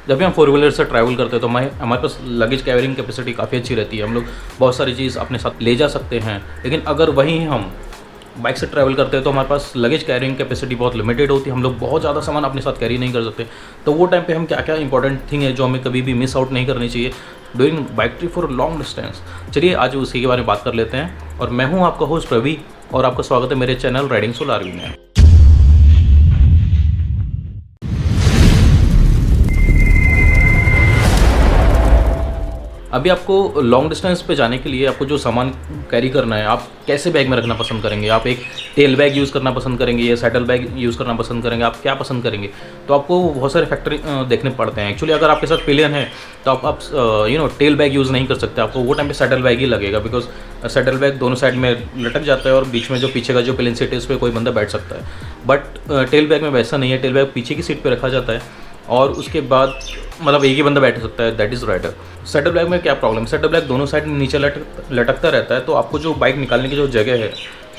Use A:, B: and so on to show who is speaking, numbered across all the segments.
A: जब भी हम फोर व्हीलर से ट्रैवल करते हैं तो हमारे पास लगेज कैरिंग कैपेसिटी काफ़ी अच्छी रहती है, हम लोग बहुत सारी चीज़ अपने साथ ले जा सकते हैं। लेकिन अगर वहीं हम बाइक से ट्रैवल करते हैं तो हमारे पास लगेज कैरिंग कैपेसिटी बहुत लिमिटेड होती है, हम लोग बहुत ज़्यादा सामान अपने साथ कैरी नहीं कर सकते। तो वो टाइम पे हम क्या क्या इंपॉर्टेंट थिंग है जो हमें कभी भी मिस आउट नहीं करनी चाहिए during bike trip for long distance. चलिए आज उसी के बारे में बात कर लेते हैं। और मैं हूँ आपका होस्ट रवि और आपका स्वागत है मेरे चैनल राइडिंग सोल आरवी में। अभी आपको लॉन्ग डिस्टेंस पे जाने के लिए आपको जो सामान कैरी करना है, आप कैसे बैग में रखना पसंद करेंगे? आप एक टेल बैग यूज़ करना पसंद करेंगे या सैडल बैग यूज़ करना पसंद करेंगे? आप क्या पसंद करेंगे? तो आपको बहुत सारे फैक्टर देखने पड़ते हैं। एक्चुअली अगर आपके साथ पिलियन है तो आप टेल बैग यूज़ नहीं कर सकते, आपको वो टाइम पे सैडल बैग ही लगेगा, बिकॉज सैडल बैग दोनों साइड में लटक जाता है और बीच में जो पीछे का जो पिलियन सीट है उस पर कोई बंदा बैठ सकता है। बट टेल बैग में वैसा नहीं है, टेल बैग पीछे की सीट पर रखा जाता है और उसके बाद मतलब एक ही बंदा बैठ सकता है, that is rider. Saddle bag में क्या प्रॉब्लम? सैडल बैग दोनों साइड में नीचे लटकता रहता है, तो आपको जो बाइक निकालने की जो जगह है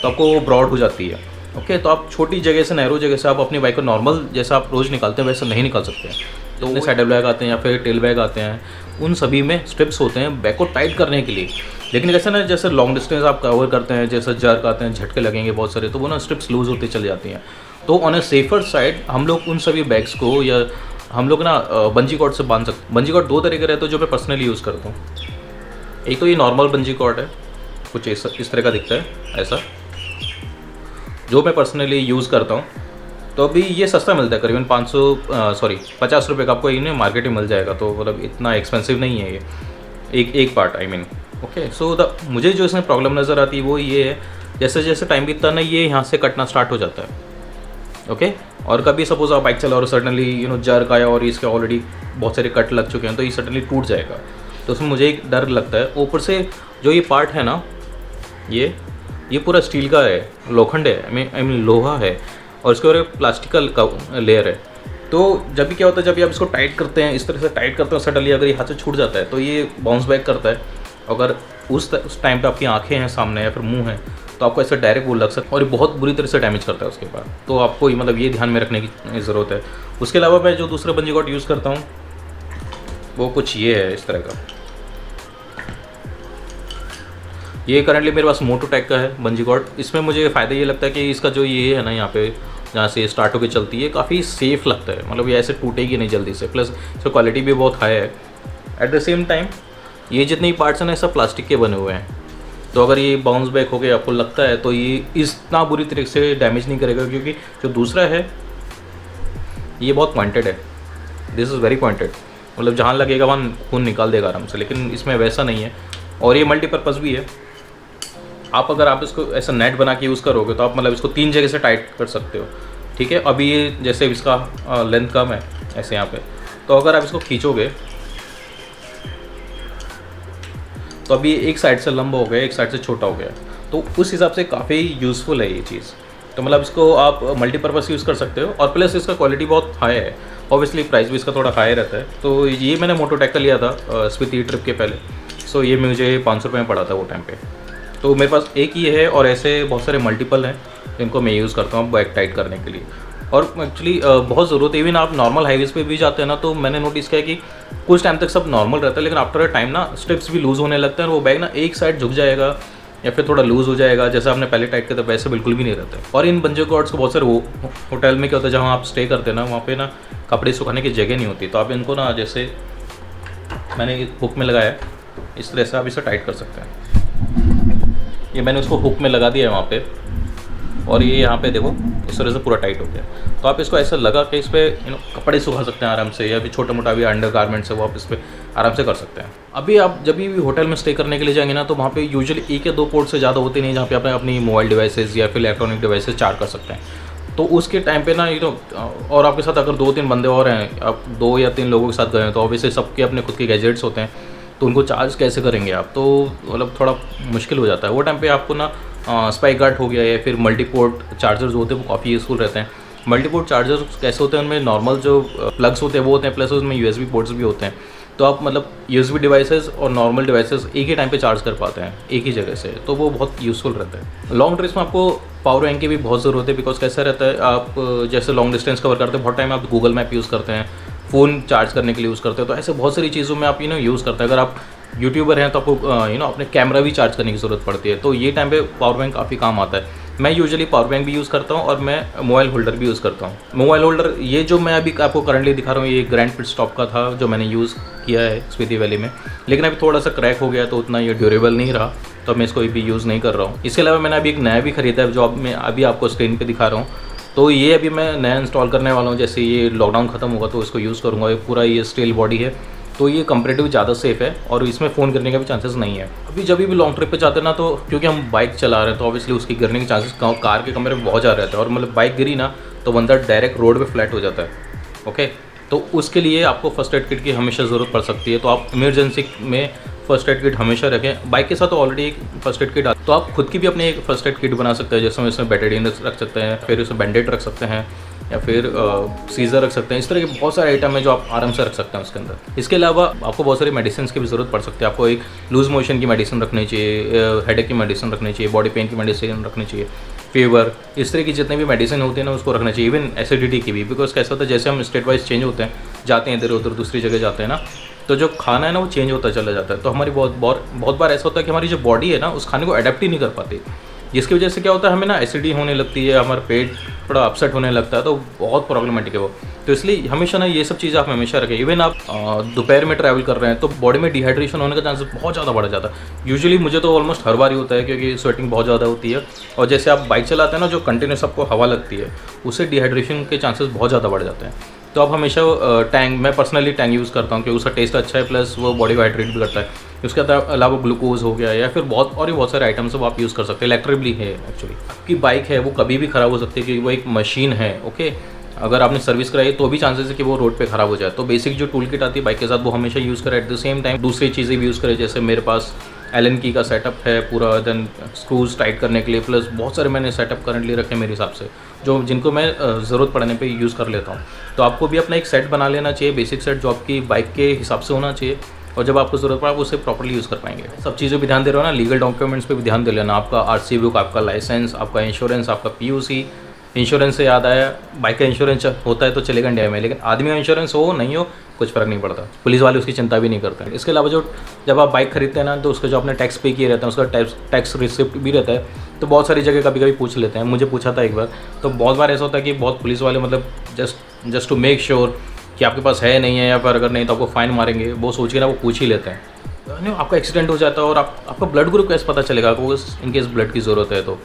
A: तो आपको वो ब्रॉड हो जाती है। ओके, तो आप छोटी जगह से, नैरो जगह से आप अपनी बाइक को नॉर्मल जैसा आप रोज़ निकालते हैं वैसा नहीं निकाल सकते हैं। तो उन्हें सैडल बैग आते हैं या फिर टेल बैग आते हैं, उन सभी में स्ट्रिप्स होते हैं बैक को टाइट करने के लिए। लेकिन कैसे ना, जैसे लॉन्ग डिस्टेंस आप कवर करते हैं, जैसे जर्क आते हैं, झटके लगेंगे बहुत सारे, तो वो ना स्ट्रिप्स लूज़ होती चली जाती हैं। तो ऑन ए सेफर साइड हम लोग उन सभी बैग्स को या हम लोग ना बंजी कॉर्ड से बांध सकते। बंजी कॉर्ड दो तरीके रहते हैं जो मैं पर्सनली यूज़ करता हूँ। एक तो ये नॉर्मल बंजी कॉर्ड है, कुछ इस तरह का दिखता है ऐसा, जो मैं पर्सनली यूज़ करता हूँ। तो अभी ये सस्ता मिलता है, करीबन 50 रुपये का आपको इन्हें मार्केट में मिल जाएगा। तो मतलब इतना एक्सपेंसिव नहीं है ये, एक पार्ट आई मीन। ओके, सो मुझे जो इसमें प्रॉब्लम नज़र आती है वो ये है, जैसे जैसे टाइम बीतता है ना, ये यहाँ से कटना स्टार्ट हो जाता है। ओके, और कभी सपोज आप बाइक चलाओ और सडनली जर्क आया और इसके ऑलरेडी बहुत सारे कट लग चुके हैं, तो ये सडनली टूट जाएगा। तो उसमें मुझे एक डर लगता है। ऊपर से जो ये पार्ट है ना, ये पूरा स्टील का है, लोखंड है, आई मीन लोहा है, और इसके ऊपर प्लास्टिक का लेयर है। तो जब भी क्या होता है, जब भी आप इसको टाइट करते हैं, इस तरह से टाइट करते हैं, सडनली अगर ये हाथ से छूट जाता है तो ये बाउंस बैक करता है। अगर उस टाइम पे आपकी आंखें हैं सामने या फिर मुंह है तो आपको ऐसे डायरेक्ट वो लग सकता है और ये बहुत बुरी तरह से डैमेज करता है उसके बाद। तो आपको मतलब ये ध्यान में रखने की ज़रूरत है। उसके अलावा मैं जो दूसरा बंजी कॉर्ड यूज़ करता हूँ वो कुछ ये है, इस तरह का। ये करंटली मेरे पास मोटोटेक का है बंजी कॉर्ड। इसमें मुझे फ़ायदा ये लगता है कि इसका जो ये है ना, यहाँ पे जहाँ से स्टार्ट होकर चलती है, काफ़ी सेफ़ लगता है। मतलब ये ऐसे टूटेगी नहीं जल्दी से, प्लस इसका क्वालिटी भी बहुत हाई है। एट द सेम टाइम ये जितने पार्ट्स हैं ना, सब प्लास्टिक के बने हुए हैं। तो अगर ये बाउंस बैक हो गया आपको लगता है तो ये इतना बुरी तरीके से डैमेज नहीं करेगा, क्योंकि जो दूसरा है ये बहुत पॉइंटेड है। दिस इज़ वेरी पॉइंटेड, मतलब जहाँ लगेगा वहाँ खून निकाल देगा आराम से। लेकिन इसमें वैसा नहीं है, और ये मल्टीपर्पज़ भी है। अगर आप इसको ऐसा नेट बना के यूज़ करोगे तो आप मतलब इसको 3 जगह से टाइट कर सकते हो। ठीक है, अभी ये जैसे इसका लेंथ कम है ऐसे यहाँ पे, तो अगर आप इसको खींचोगे तो अभी एक साइड से लंबा हो गया, एक साइड से छोटा हो गया, तो उस हिसाब से काफ़ी यूज़फुल है ये चीज़। तो मतलब इसको आप मल्टीपर्पज़ यूज़ कर सकते हो, और प्लस इसका क्वालिटी बहुत हाई है। ऑब्वियसली प्राइस भी इसका थोड़ा हाई रहता है। तो ये मैंने मोटोटेक का लिया था स्पीति ट्रिप के पहले। सो ये मुझे 500 रुपये में पड़ा था वो टाइम पे। तो मेरे पास एक ही है और ऐसे बहुत सारे मल्टीपल हैं जिनको मैं यूज़ करता हूँ बाइक टाइट करने के लिए। और एक्चुअली बहुत ज़रूरत है। इवन आप नॉर्मल हाईवेज़ पे भी जाते हैं ना, तो मैंने नोटिस किया कि कुछ टाइम तक सब नॉर्मल रहता है, लेकिन आफ्टर अ टाइम ना स्ट्रिप्स भी लूज़ होने लगते हैं और वो बैग ना एक साइड झुक जाएगा या फिर थोड़ा लूज़ हो जाएगा। जैसे आपने पहले टाइट किया था वैसे बिल्कुल भी नहीं रहता है। और इन बंजी कॉर्ड्स को बहुत सारे होटल में क्या होता है, जहाँ आप स्टे करते हैं ना, वहाँ पे ना कपड़े सुखाने की जगह नहीं होती, तो आप इनको ना, जैसे मैंने हुक में लगाया इस तरह से आप इसे टाइट कर सकते हैं। ये मैंने उसको हुक में लगा दिया है वहाँ पे, और ये यहाँ पे देखो इस तरह से पूरा टाइट हो गया। तो आप इसको ऐसा लगा के इस पर कपड़े सुखा सकते हैं आराम से, या फिर छोटा मोटा भी अंडर गारमेंट्स है वो आप इस पर आराम से कर सकते हैं। अभी आप जब भी होटल में स्टे करने के लिए जाएंगे ना, तो वहाँ पे यूजुअली 1 या 2 पोर्ट से ज़्यादा होते नहीं, जहाँ पे आप अपनी मोबाइल डिवाइसेज या फिर इलेक्ट्रॉनिक डिवाइसेज चार्ज कर सकते हैं। तो उसके टाइम पे ना और आपके साथ अगर 2-3 बंदे और हैं, आप 2 या 3 लोगों के साथ गए हैं, तो ऑब्वियसली सबके अपने खुद के गैजेट्स होते हैं, तो उनको चार्ज कैसे करेंगे आप? तो मतलब थोड़ा मुश्किल हो जाता है। वो टाइम पे आपको ना स्पाइक गार्ड हो गया या फिर मल्टीपोर्ट चार्जर्स होते हैं, वो काफ़ी यूज़फुल रहते हैं। मल्टीपोर्ट चार्जर्स कैसे होते हैं, उनमें नॉर्मल जो प्लग्स होते हैं वो होते हैं, प्लस उसमें यूएसबी पोर्ट्स भी होते हैं। तो आप मतलब यूएसबी डिवाइसेस और नॉर्मल डिवाइसेस एक ही टाइम पे चार्ज कर पाते हैं एक ही जगह से, तो वो बहुत यूज़फुल रहता है। लॉन्ग ट्रिप्स में आपको पावर बैंक की भी बहुत ज़रूरत है, बिकॉज कैसा रहता है, आप जैसे लॉन्ग डिस्टेंस कवर करते हैं बहुत टाइम आप गूगल मैप यूज़ करते हैं, फ़ोन चार्ज करने के लिए यूज़ करते हो। तो ऐसे बहुत सारी चीज़ों में आप यूज़ करते हैं। अगर आप यूट्यूबर हैं तो आपको अपने कैमरा भी चार्ज करने की ज़रूरत पड़ती है, तो ये टाइम पे पावर बैंक काफ़ी काम आता है। मैं यूजुअली पावर बैंक भी यूज़ करता हूँ और मैं मोबाइल होल्डर भी यूज़ करता हूँ। मोबाइल होल्डर ये जो मैं अभी आपको करंटली दिखा रहा हूँ, ये ग्रैंड पिट स्टॉप का था जो मैंने यूज़ किया है स्पीति वैली में, लेकिन अभी थोड़ा सा क्रैक हो गया तो उतना ये ड्यूरेबल नहीं रहा, तो मैं इसको भी यूज़ नहीं कर रहा हूँ। इसके अलावा मैंने अभी एक नया भी खरीदा है जो मैं अभी आपको स्क्रीन पर दिखा रहा हूँ। तो ये अभी मैं नया इंस्टॉल करने वाला हूँ, जैसे ये लॉकडाउन खत्म होगा तो इसको यूज़ करूँगा। ये पूरा ये स्टील बॉडी है, तो ये कंपैरेटिवली ज़्यादा सेफ़ है और इसमें फ़ोन गिरने का भी चांसेस नहीं है। अभी जब भी लॉन्ग ट्रिप पे जाते हैं ना, तो क्योंकि हम बाइक चला रहे हैं तो ऑब्वियसली उसकी गिरने के चांसेस कार के कमरे में बहुत ज़्यादा रहता है, और मतलब बाइक गिरी ना तो बंदा डायरेक्ट रोड पे फ्लैट हो जाता है। ओके, तो उसके लिए आपको फर्स्ट एड किट की हमेशा ज़रूरत पड़ सकती है, तो आप इमरजेंसी में फर्स्ट एड किट हमेशा रखें। बाइक के साथ तो ऑलरेडी एक फर्स्ट एड किट तो आप खुद की भी अपनी एक फर्स्ट एड किट बना सकते हैं, जैसे इसमें बेटाडीन रख सकते हैं, फिर उसमें बैंडेड रख सकते हैं, या फिर सीज़र रख सकते हैं। इस तरह के बहुत सारे आइटम है जो आप आराम से रख सकते हैं उसके अंदर। इसके अलावा आपको बहुत सारी मेडिसिन की भी ज़रूरत पड़ सकती है। आपको एक लूज़ मोशन की मेडिसिन रखनी चाहिए, हेडेक की मेडिसिन रखनी चाहिए, बॉडी पेन की मेडिसिन रखनी चाहिए, फीवर, इस तरह की जितनी भी मेडिसिन होती है ना उसको रखना चाहिए। इवन एसिडिटी की भी, बिकॉज कैसा होता है जैसे हम स्टेट वाइज चेंज होते हैं, जाते हैं इधर उधर दूसरी जगह जाते हैं ना, तो जो खाना है ना वो चेंज होता चला जाता है। तो हमारी बहुत बार ऐसा होता है कि हमारी जो बॉडी है ना उस खाने को अडेप्ट ही नहीं कर पाती, जिसकी वजह से क्या होता है हमें ना एसिडिटी होने लगती है, हमारा पेट थोड़ा अपसेट होने लगता है, तो बहुत प्रॉब्लमेटिक है वो। तो इसलिए हमेशा ना ये सब चीज़ें आप हमेशा रखें। इवन आप दोपहर में ट्रैवल कर रहे हैं तो बॉडी में डिहाइड्रेशन होने का चांसेस बहुत ज़्यादा बढ़ जाता है। यूजुअली मुझे तो ऑलमोस्ट हर बार ही होता है, क्योंकि स्वेटिंग बहुत ज़्यादा होती है, और जैसे आप बाइक चलाते हैं ना जो कंटिन्यूस आपको हवा लगती है उससे डिहाइड्रेशन के चांसेस बहुत ज़्यादा बढ़ जाते हैं। तो आप हमेशा टैंग, मैं पर्सनली टैंग यूज़ करता हूँ क्योंकि उसका टेस्ट अच्छा है, प्लस वो बॉडी को हाइड्रेट भी करता है। उसके अलावा ग्लूकोज हो गया या फिर बहुत सारे आइटम्स आप यूज़ कर सकते हैं। इलेक्ट्रिकली है एक्चुअली, आपकी बाइक है वो कभी भी ख़राब हो सकती है, क्योंकि वो एक मशीन है। ओके, अगर आपने सर्विस कराई तो भी चांसेस है कि वो रोड पे ख़राब हो जाए। तो बेसिक जो टूल किट आती है बाइक के साथ वो हमेशा यूज़ करें। एट द सेम टाइम दूसरी चीज़ें भी यूज़ करें, जैसे मेरे पास एलन की का सेटअप है पूरा, देन स्क्रूज टाइट करने के लिए, प्लस बहुत सारे मैंने सेटअप करंटली रखे मेरे हिसाब से, जो जिनको मैं ज़रूरत पड़ने पे यूज़ कर लेता हूँ। तो आपको भी अपना एक सेट बना लेना चाहिए, बेसिक सेट जो आपकी बाइक के हिसाब से होना चाहिए, और जब आपको ज़रूरत पड़ा आप उसे प्रॉपर्ली यूज़ कर पाएंगे। सब चीज़ों पर ध्यान दे रहे हो ना, लीगल डॉक्यूमेंट्स पे भी ध्यान दे लेना, आपका आरसी बुक, आपका लाइसेंस, आपका इंश्योरेंस, आपका पीयूसी। इंश्योरेंस से याद आया, बाइक का इंश्योरेंस होता है तो चलेगा इंडिया में, लेकिन आदमी का इंश्योरेंस हो नहीं हो कुछ फ़र्क नहीं पड़ता, पुलिस वाले उसकी चिंता भी नहीं करते हैं। इसके अलावा जब आप बाइक खरीदते हैं ना तो उसका जो आपने टैक्स पे किए रहते हैं उसका टैक्स रिसिप्ट भी रहता है। तो बहुत सारी जगह कभी कभी पूछ लेते हैं, मुझे पूछा था एक बार, तो बहुत बार ऐसा होता है कि बहुत पुलिस वाले मतलब जस्ट टू मेक श्योर कि आपके पास है नहीं है, या फिर अगर नहीं तो आपको फ़ाइन मारेंगे, वो सोच के ना वो पूछ ही लेते हैं। आपका एक्सीडेंट हो जाता है और आपका ब्लड ग्रुप कैसे पता चलेगा, आपको इनकेस ब्लड की ज़रूरत है तो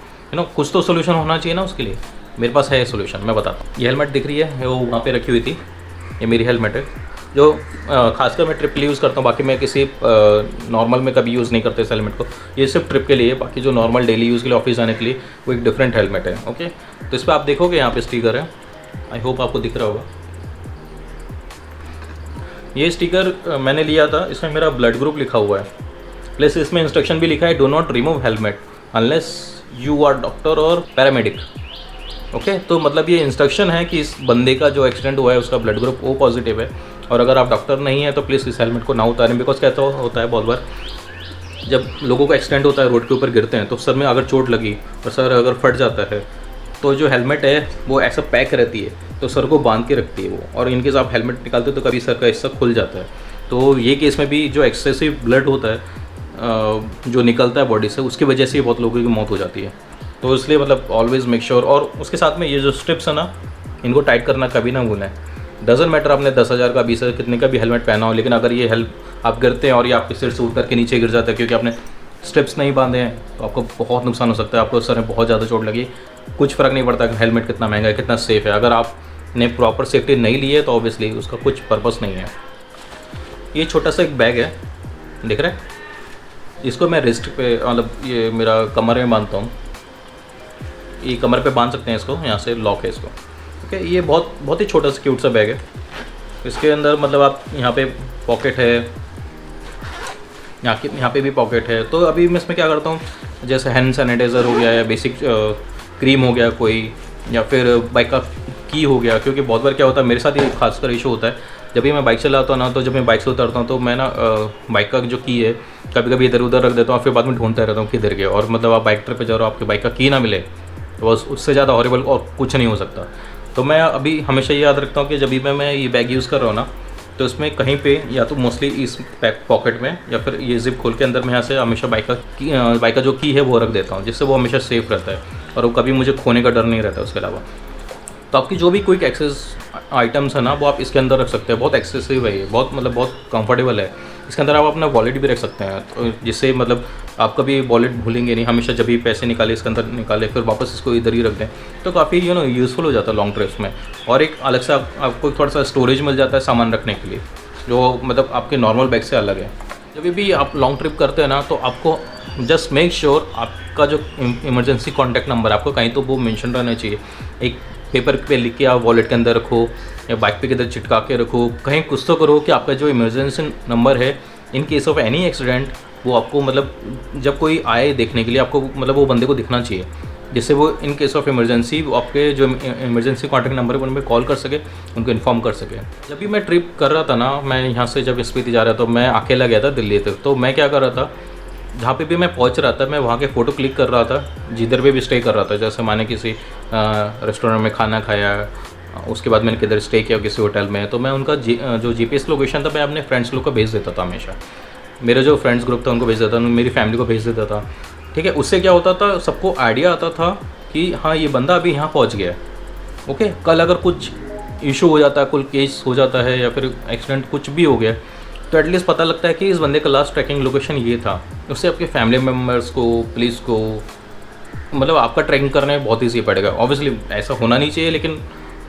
A: कुछ तो सोल्यूशन होना चाहिए ना उसके लिए। मेरे पास है सोल्यूशन, मैं बताता हूँ। ये हेलमेट दिख रही है, वो वहाँ पे रखी हुई थी, ये मेरी हेलमेट है जो खासकर मैं ट्रिप के लिए यूज़ करता हूँ। बाकी मैं किसी नॉर्मल में कभी यूज़ नहीं करता इस हेलमेट को, ये सिर्फ ट्रिप के लिए। बाकी जो नॉर्मल डेली यूज़ के लिए ऑफिस जाने के लिए वो एक डिफरेंट हेलमेट है। ओके, तो इस पर आप देखोगे यहाँ पे स्टिकर है, आई होप आपको दिख रहा होगा। ये स्टिकर मैंने लिया था, इसमें मेरा ब्लड ग्रुप लिखा हुआ है, प्लस इसमें इंस्ट्रक्शन भी लिखा है, do not remove helmet unless you are doctor और पैरामेडिक। ओके, तो मतलब ये इंस्ट्रक्शन है कि इस बंदे का जो एक्सीडेंट हुआ है उसका ब्लड ग्रुप ओ पॉजिटिव है, और अगर आप डॉक्टर नहीं है तो प्लीज़ इस हेलमेट को ना उतारें। बिकॉज क्या होता है बहुत बार जब लोगों का एक्सीडेंट होता है रोड के ऊपर गिरते हैं तो सर में अगर चोट लगी और सर अगर फट जाता है तो जो हेलमेट है वो ऐसा पैक रहती है तो सर को बांध के रखती है वो, और इनकेस आप हेलमेट निकालते हो तो कभी सर का हिस्सा खुल जाता है। तो ये केस में भी जो एक्सेसिव ब्लड होता है जो निकलता है बॉडी से, उसकी वजह से ही बहुत लोगों की मौत हो जाती है। तो इसलिए मतलब ऑलवेज़ मेक श्योर, और उसके साथ में ये जो स्ट्रिप्स है ना इनको टाइट करना कभी ना भूलें। डजंट मैटर आपने 10,000 का 20,000 कितने का भी हेलमेट पहना हो, लेकिन अगर ये आप गिरते हैं और ये आपके सिर से उतर के नीचे गिर जाता है क्योंकि आपने स्ट्रिप्स नहीं बांधे हैं तो आपको बहुत नुकसान हो सकता है। आपको सर में बहुत ज़्यादा चोट लगी, कुछ फ़र्क नहीं पड़ता कि हेलमेट कितना महंगा है, कितना सेफ़ है। अगर आपने प्रॉपर सेफ्टी नहीं ली है तो ऑब्वियसली उसका कुछ पर्पस नहीं है। ये छोटा सा एक बैग है, दिख रहा है, इसको मैं रिस्ट पे मतलब ये मेरा कमर में बांधता हूँ, ये कमर पे बांध सकते हैं इसको, यहाँ से लॉक है इसको। ओके, ये बहुत ही छोटा सा क्यूट सा बैग है। इसके अंदर मतलब आप यहाँ पे पॉकेट है, यहाँ पे भी पॉकेट है। तो अभी मैं इसमें क्या करता हूँ, जैसे हैंड सैनिटाइज़र हो गया या बेसिक क्रीम हो गया कोई, या फिर बाइक का की हो गया, क्योंकि बहुत बार क्या होता है मेरे साथ ये खासकर इशू होता है जब भी मैं बाइक चलाता हूँ ना, तो जब मैं बाइक से उतरता हूँ तो मैं ना बाइक का जो की है कभी कभी इधर उधर रख देता हूँ, फिर बाद में ढूंढता रहता हूँ किधर गया। और मतलब आप बाइक ट्रिप पे जा रहे हो, आपके बाइक का की ना मिले तो बस उससे ज़्यादा हॉरिबल और कुछ नहीं हो सकता। तो मैं अभी हमेशा ये याद रखता हूँ कि जब भी मैं ये बैग यूज़ कर रहा हूँ ना, तो इसमें कहीं पे या तो मोस्टली इस पॉकेट में या फिर ये जिप खोल के अंदर में यहाँ से हमेशा बाइक का जो की है वो रख देता हूँ, जिससे वो हमेशा सेफ़ रहता है और वो कभी मुझे खोने का डर नहीं रहता उसके अलावा। तो आपकी जो भी क्विक एक्सेस आइटम्स है ना, वो आप इसके अंदर रख सकते हैं। बहुत एक्सेसिव है ये, बहुत मतलब बहुत कंफर्टेबल है। इसके अंदर आप अपना वॉलेट भी रख सकते हैं, तो जिससे मतलब आप कभी वॉलेट भूलेंगे नहीं, हमेशा जब भी पैसे निकाले इसके अंदर निकाले फिर वापस इसको इधर ही रख दें, तो काफ़ी यूज़फुल हो जाता है लॉन्ग ट्रिप्स में। और एक अलग से आपको थोड़ा सा स्टोरेज मिल जाता है सामान रखने के लिए, जो मतलब आपके नॉर्मल बैग से अलग है। जब भी आप लॉन्ग ट्रिप करते हैं ना, तो आपको जस्ट मेक श्योर आपका जो इमरजेंसी कॉन्टैक्ट नंबर आपको कहीं तो वो मेंशन रहना चाहिए। एक पेपर पे लिख के आप वॉलेट के अंदर रखो या बाइक पे किधर चिटका के रखो, कहीं कुछ तो करो कि आपका जो इमरजेंसी नंबर है in case of any accident, वो आपको मतलब जब कोई आए देखने के लिए आपको मतलब वो बंदे को दिखना चाहिए, जिससे वो इन केस ऑफ इमरजेंसी आपके जो इमरजेंसी कॉन्टैक्ट नंबर है उन पर कॉल कर सके, उनको इन्फॉर्म कर सके। जब भी मैं ट्रिप कर रहा था ना, मैं यहाँ से जब स्पीति जा रहा था तो मैं अकेला गया था दिल्ली तक। तो मैं क्या कर रहा था, जहाँ पे भी मैं पहुँच रहा था मैं वहाँ के फ़ोटो क्लिक कर रहा था, जिधर पे भी स्टे कर रहा था। जैसे मैंने किसी रेस्टोरेंट में खाना खाया, उसके बाद मैंने किधर स्टे किया किसी होटल में, तो मैं उनका जो जीपीएस लोकेशन था मैं अपने फ्रेंड्स लोग को भेज देता था हमेशा। मेरे जो फ्रेंड्स ग्रुप था उनको भेज देता था, मेरी फैमिली को भेज देता था। ठीक है, उससे क्या होता था, सबको आइडिया आता था कि हाँ ये बंदा अभी यहाँ पहुँच गया है। ओके, कल अगर कुछ इशू हो जाता है, कोई केस हो जाता है या फिर एक्सीडेंट कुछ भी हो गया, तो एटलीस्ट पता लगता है कि इस बंदे का लास्ट ट्रैकिंग लोकेशन ये था। उससे आपके फैमिली मेम्बर्स को, पुलिस को, मतलब आपका ट्रैकिंग करने में बहुत ईजी पड़ेगा। ऑब्वियसली ऐसा होना नहीं चाहिए, लेकिन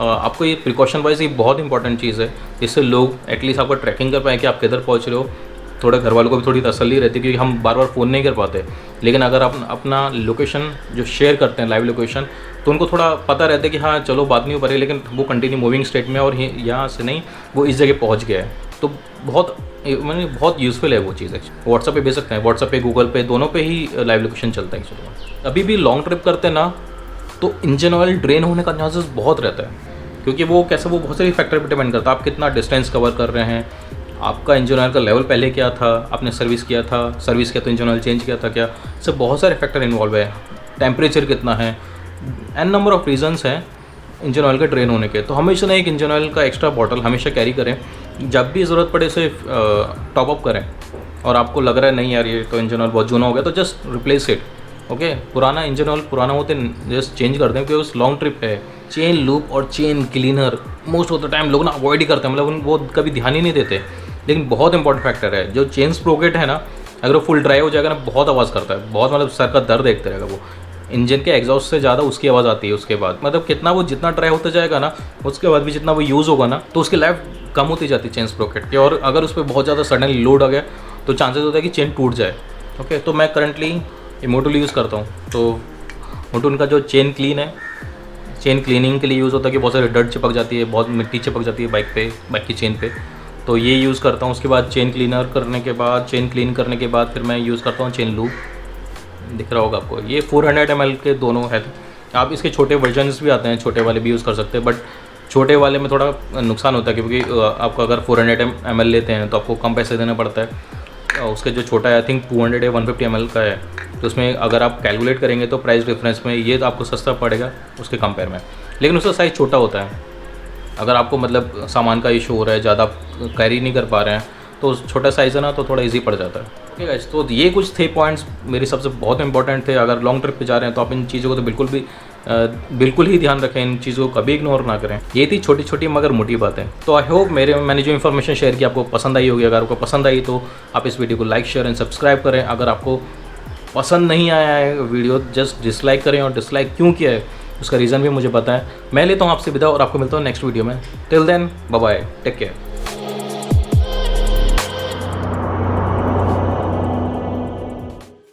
A: आपको ये प्रिकॉशन वाइज ये बहुत इंपॉर्टेंट चीज़ है, जिससे लोग एटलीस्ट आपका ट्रैकिंग कर पाएँ कि आप किधर पहुँच रहे हो। थोड़ा घर वालों को भी थोड़ी तसल्ली रहती है, क्योंकि हम बार बार फ़ोन नहीं कर पाते। लेकिन अगर आप अपना लोकेशन जो शेयर करते हैं, लाइव लोकेशन, तो उनको थोड़ा पता रहता है कि हाँ चलो बात नहीं हो पा रही, लेकिन वो कंटिन्यू मूविंग स्टेट में और यहाँ से नहीं वो इस जगह पहुँच गया है। तो बहुत यूज़फुल है वो चीज़। व्हाट्सएप पे भेज सकते हैं, व्हाट्सएप पे, गूगल पे, दोनों पे ही लाइव लोकेशन चलता है एक्चुअली। अभी भी लॉन्ग ट्रिप करते हैं ना, तो इंजन ऑयल ड्रेन होने का चांसेस बहुत रहता है, क्योंकि वो बहुत सारी फैक्टर पर डिपेंड करता है। आप कितना डिस्टेंस कवर कर रहे हैं, आपका इंजन ऑयल का लेवल पहले क्या था, आपने सर्विस किया तो इंजन ऑयल चेंज किया था क्या, सब बहुत सारे फैक्टर इन्वॉल्व है। टेम्परेचर कितना है, एन नंबर ऑफ रीजंस हैं इंजन ऑयल का ड्रेन होने के। तो हमेशा ना एक इंजन ऑयल का एक्स्ट्रा बॉटल हमेशा कैरी करें, जब भी ज़रूरत पड़े उसे टॉप अप करें। और आपको लग रहा है नहीं यार ये तो इंजन ऑयल बहुत जूना हो गया, तो जस्ट रिप्लेस इट। ओके, पुराना इंजन ऑयल पुराना होते जस्ट चेंज कर दें, क्योंकि उस लॉन्ग ट्रिप है। चेन लूप और chain cleaner most of the time लोग ना अवॉइड ही करते हैं, मतलब वो कभी ध्यान ही नहीं देते, लेकिन बहुत इंपॉर्टेंट फैक्टर है। जो चेन स्प्रोकेट है ना, अगर वो फुल ड्राई हो जाएगा ना, बहुत आवाज़ करता है, बहुत मतलब सर का दर्द देखते रहेगा वो। इंजन के एग्जॉस्ट से ज़्यादा उसकी आवाज़ आती है उसके बाद। मतलब कितना वो जितना ड्राई होता जाएगा ना, उसके बाद भी जितना वो यूज़ होगा ना, तो उसकी लाइफ कम होती जाती है चेन स्प्रोकेट की। और अगर उस पर बहुत ज़्यादा सडनली लोड आ गया तो चांसेस होता है कि चेन टूट जाए। ओके, तो मैं करंटली मोटूल यूज़ करता हूँ। तो मोटूल का जो चेन क्लीन है, चेन क्लीनिंग के लिए यूज़ होता है कि बहुत सारी डर्ट चिपक जाती है, बहुत मिट्टी चिपक जाती है बाइक की चेन पे, तो ये यूज़ करता हूँ। उसके बाद चेन क्लीन करने के बाद फिर मैं यूज़ करता हूँ चेन लूप। दिख रहा होगा आपको, ये 400 ml के दोनों है। आप इसके छोटे वर्जन्स भी आते हैं, छोटे वाले भी यूज़ कर सकते हैं, बट छोटे वाले में थोड़ा नुकसान होता है, क्योंकि आपको अगर 400 ml लेते हैं तो आपको कम पैसे देना पड़ता है। उसके जो छोटा है आई थिंक 200 या 150 ml का है, तो उसमें अगर आप कैलकुलेट करेंगे तो प्राइस डिफरेंस में ये तो आपको सस्ता पड़ेगा उसके कंपेयर में, लेकिन उसका साइज़ छोटा होता है। अगर आपको मतलब सामान का इशू हो रहा है, ज़्यादा कैरी नहीं कर पा रहे हैं, तो छोटा साइज़ है ना, तो थोड़ा इजी पड़ जाता है। ओके गाइस, तो ये कुछ थे पॉइंट्स मेरे सबसे बहुत इंपॉर्टेंट थे। अगर लॉन्ग ट्रिप पे जा रहे हैं तो आप इन चीज़ों को तो बिल्कुल ही ध्यान रखें, इन चीज़ों को कभी इग्नोर ना करें। ये थी छोटी छोटी मगर मोटी बातें। तो आई होप मैंने जो इन्फॉर्मेशन शेयर की आपको पसंद आई होगी। अगर आपको पसंद आई तो आप इस वीडियो को लाइक, शेयर एंड सब्सक्राइब करें। अगर आपको पसंद नहीं आया है वीडियो, जस्ट डिसलाइक करें, और डिसलाइक क्यों किया है उसका रीज़न भी मुझे बताएं। मैं लेता हूँ आपसे विदा और आपको मिलता हूँ नेक्स्ट वीडियो में। Till then bye bye, take care.